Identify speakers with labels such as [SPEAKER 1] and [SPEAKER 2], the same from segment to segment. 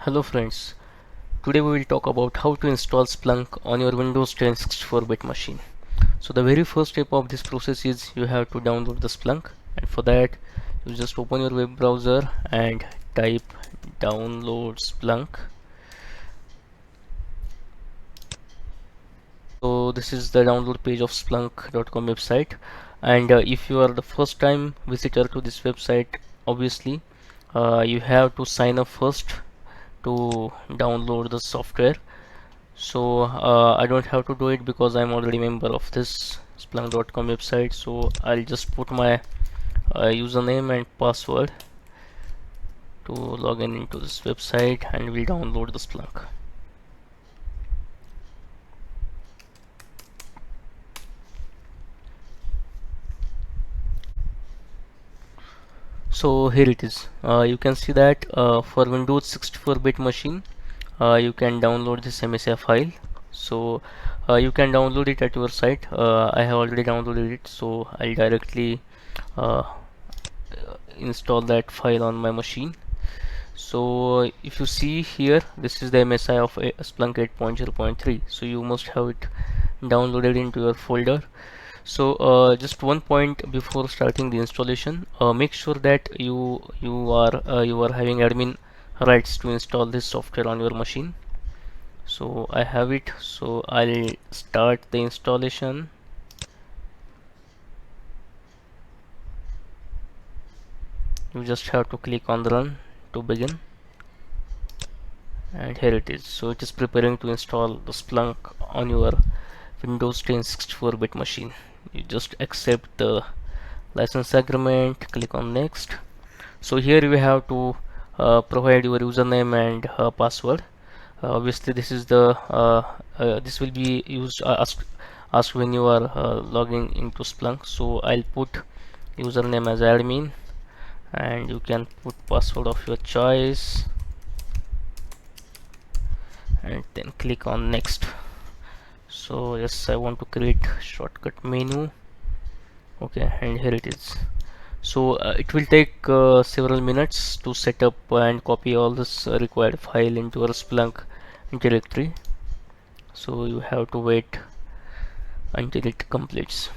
[SPEAKER 1] Hello friends, today we will talk about how to install Splunk on your Windows 10 64-bit machine. So the very first step of this process is you have to download the Splunk, and for that you just open your web browser and type download Splunk. So this is the download page of splunk.com website, and if you are the first time visitor to this website, obviously you have to sign up first to download the software. So I don't have to do it because I'm already a member of this splunk.com website. So I'll just put my username and password to log in into this website and we'll download the Splunk. So here it is. You can see that for Windows 64-bit machine you can download this MSI file. So you can download it at your site. I have already downloaded it, so I'll directly uh, install that file on my machine. So if you see here, this is the MSI of Splunk 8.0.3. So you must have it downloaded into your folder. So just one point before starting the installation, make sure that you are having admin rights to install this software on your machine. So I have it, so I'll start the installation. You just have to click on the run to begin, and here it is. So it is preparing to install the Splunk on your Windows 10 64-bit machine. You just accept the license agreement, click on next. So here you have to provide your username and password. Obviously this is the this will be used asked when you are logging into Splunk. So I'll put username as admin, and you can put password of your choice and then click on next. So yes, I want to create shortcut menu. Okay, and here it is. So it will take several minutes to set up and copy all this required file into your Splunk directory. So you have to wait until it completes.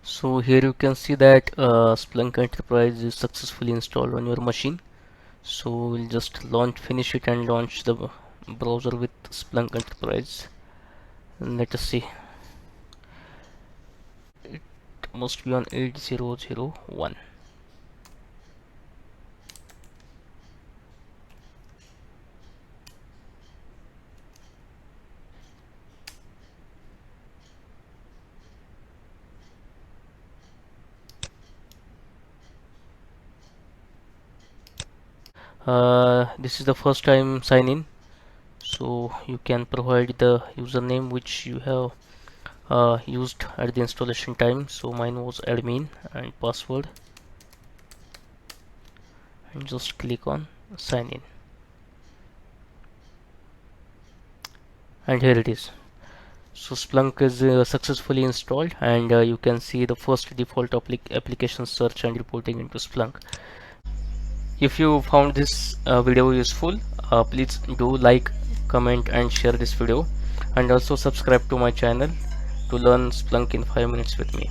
[SPEAKER 1] So here you can see that Splunk Enterprise is successfully installed on your machine. So we'll just finish it and launch the browser with Splunk Enterprise. Let us see. It must be on 8001. This is the first time sign in, so you can provide the username which you have used at the installation time. So mine was admin, and password, and just click on sign in, and here it is. So Splunk is successfully installed, and you can see the first default application search and reporting into Splunk. If you found this video useful, please do like, comment and share this video, and also subscribe to my channel to learn Splunk in 5 minutes with me.